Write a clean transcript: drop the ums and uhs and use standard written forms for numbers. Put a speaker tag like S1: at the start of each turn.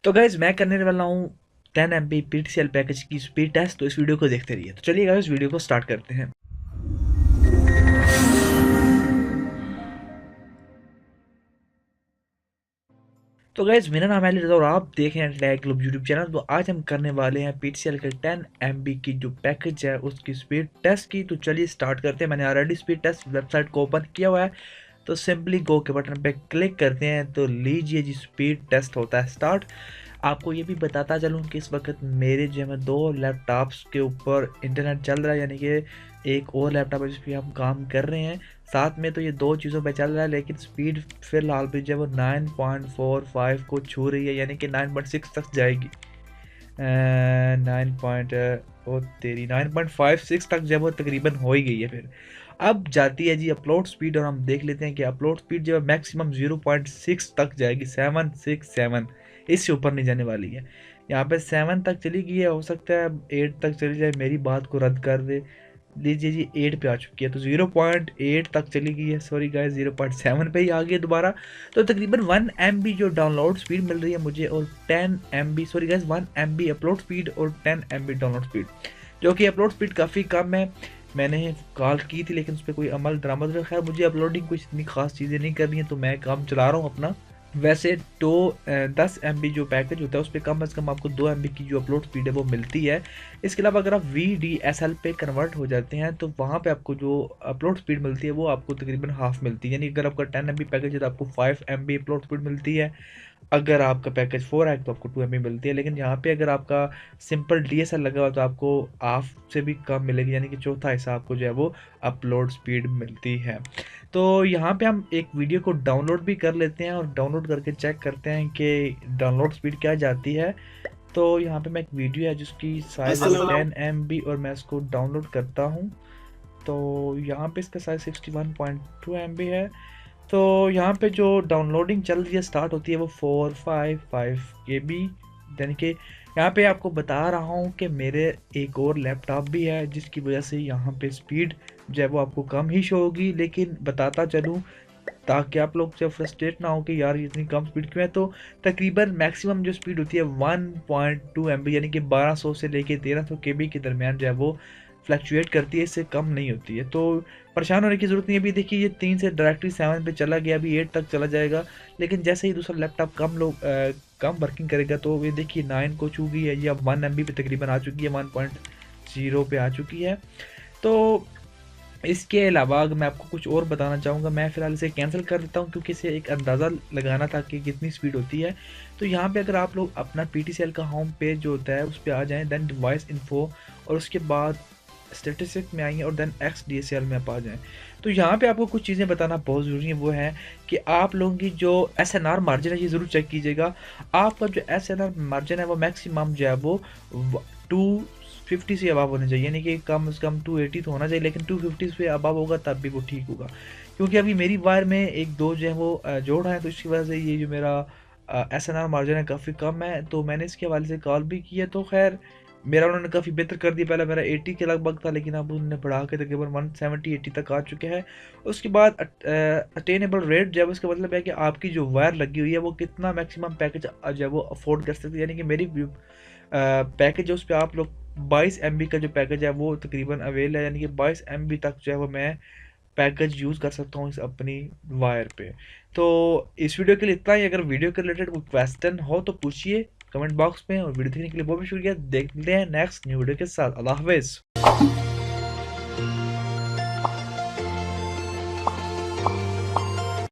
S1: तो गाइज मैं करने वाला हूँ 10 MB PTCL पैकेज की स्पीड टेस्ट। तो इस वीडियो को देखते रहिए। तो चलिए गाइज वीडियो को स्टार्ट करते हैं। तो गाइज मेरा नाम है अली रज़ा और आप देख रहे हैं टैग ग्लोब यूट्यूब चैनल। तो आज हम करने वाले हैं PTCL के 10 MB की जो पैकेज है उसकी स्पीड टेस्ट की। तो चलिए स्टार्ट करते हैं। मैंने ऑलरेडी स्पीड टेस्ट वेबसाइट को ओपन किया हुआ है। तो सिंपली गो के बटन पे क्लिक करते हैं। तो लीजिए जी स्पीड टेस्ट होता है स्टार्ट। आपको ये भी बताता चलूँ कि इस वक्त मेरे जो है 2 लैपटॉप्स के ऊपर इंटरनेट चल रहा है, यानी कि एक और लैपटॉप है जिस पर हम काम कर रहे हैं साथ में। तो ये 2 चीज़ों पे चल रहा है, लेकिन स्पीड फिलहाल भी जो है वो 9.45 को छू रही है, यानी कि 9.6 तक जाएगी। 9.56 तक जब वो तकरीबन हो ही गई है। फिर अब जाती है जी अपलोड स्पीड, और हम देख लेते हैं कि अपलोड स्पीड जो है मैक्सिमम 0.6 तक जाएगी। 767 इससे ऊपर नहीं जाने वाली है। यहाँ पे 7 तक चली गई है, हो सकता है 8 तक चली जाए, मेरी बात को रद्द कर दे। लीजिए जी 8 पे आ चुकी है, तो 0.8 तक चली गई है। सॉरी गाइस 0.7 पे ही आ गई है दोबारा। तो तकरीबन 1 MB जो डाउनलोड स्पीड मिल रही है मुझे, और 10 MB sorry guys 1 MB upload speed और 10 MB डाउनलोड स्पीड, जो कि अपलोड स्पीड काफ़ी कम है। मैंने कॉल की थी लेकिन उस पर कोई अमल दरामद नहीं। खैर मुझे अपलोडिंग कुछ इतनी खास चीज़ें नहीं करनी है, तो मैं काम चला रहा हूँ अपना। वैसे तो 10 MB जो पैकेज होता है उस पर कम से कम आपको 2 MB की जो अपलोड स्पीड है वो मिलती है। इसके अलावा अगर आप VDSL पे कन्वर्ट हो जाते हैं तो वहाँ पे आपको जो अपलोड स्पीड मिलती है वो आपको तकरीबन हाफ मिलती है। यानी अगर आपका 10 MB पैकेज है तो आपको 5 MB अपलोड स्पीड मिलती है। अगर आपका पैकेज 4 है तो आपको 2 MB मिलती है। लेकिन यहाँ पे अगर आपका सिंपल DSL लगा हुआ तो आपको हाफ से भी कम मिलेगी, यानी कि चौथा हिस्सा आपको जो है वो अपलोड स्पीड मिलती है। तो यहाँ पे हम एक वीडियो को डाउनलोड भी कर लेते हैं और डाउनलोड करके चेक करते हैं कि डाउनलोड स्पीड क्या जाती है। तो यहाँ पे मैं एक वीडियो है जिसकी साइज़ है 10 MB और मैं इसको डाउनलोड करता हूँ। तो यहाँ पे इसका साइज़ 61.2 MB है। तो यहाँ पे जो डाउनलोडिंग चल रही है स्टार्ट होती है वो 455 KB, यानी कि यहाँ पे आपको बता रहा हूँ कि मेरे एक और लैपटॉप भी है जिसकी वजह से यहाँ पे स्पीड जो है वो आपको कम ही शो होगी। लेकिन बताता चलूँ ताकि आप लोग जब फ्रस्ट्रेट ना हो कि यार इतनी कम स्पीड क्यों है, तो तकरीबन मैक्सिमम जो स्पीड होती है 1.2 MB, यानी कि 1200 से लेके 1300 KB के दरमियान जो है वो फ्लक्चुएट करती है, इससे कम नहीं होती है। तो परेशान होने की ज़रूरत नहीं है। अभी देखिए ये 3 से डायरेक्टली 7 पे चला गया, अभी 8 तक चला जाएगा। लेकिन जैसे ही दूसरा लैपटॉप कम वर्किंग करेगा तो ये देखिए 9 को छू गई है, या 1 MB पे तकरीबन आ चुकी है, 1.0 पे आ चुकी है। तो इसके अलावा अगर मैं आपको कुछ और बताना चाहूँगा, मैं फ़िलहाल इसे कैंसिल कर देता हूँ क्योंकि इसे एक अंदाज़ा लगाना था कि कितनी स्पीड होती है। तो यहाँ पे अगर आप लोग अपना PTCL का होम पेज जो होता है उस पे आ जाएँ, देन डिवाइस इन्फो, और उसके बाद स्टेटिस्टिक्स में आएंगे और देन XDSL में आप आ जाएँ। तो यहाँ पे आपको कुछ चीज़ें बताना बहुत ज़रूरी है, वो है कि आप लोगों की जो SNR मार्जिन है ये ज़रूर चेक कीजिएगा। आपका जो SNR मार्जिन है वो मैक्सिमम जो है वो 250 से अबव होना चाहिए, यानी कि कम से कम 280 तो होना चाहिए, लेकिन 250 से अबव होगा तब भी वो ठीक होगा। क्योंकि अभी मेरी वायर में एक दो जो है वो जोड़ है, तो इसकी वजह से ये जो मेरा SNR मार्जिन है काफ़ी कम है। तो मैंने इसके हवाले से कॉल भी किया, तो खैर मेरा उन्होंने काफ़ी बेहतर कर दिया। पहले मेरा 80 के लगभग था, लेकिन अब उन्होंने बढ़ा के तकरीबन 170-80 तक आ चुके हैं। उसके बाद अटेनेबल रेट जब उसका मतलब है कि आपकी जो वायर लगी हुई है वो कितना मैक्सिमम पैकेज जो है वो अफोर्ड कर सकती है। यानी कि मेरी पैकेज है उस पर आप लोग 22 MB का जो पैकेज है वो तकरीबन अवेल है, यानी कि 22 MB तक जो है वो मैं पैकेज यूज़ कर सकता हूँ इस अपनी वायर पे। तो इस वीडियो के लिए इतना ही। अगर वीडियो के रिलेटेड कोई क्वेश्चन हो तो पूछिए कमेंट बॉक्स में, और वीडियो देखने के लिए बहुत बहुत शुक्रिया। देखते हैं नेक्स्ट न्यू वीडियो के साथ। अल्लाह हाफिज़।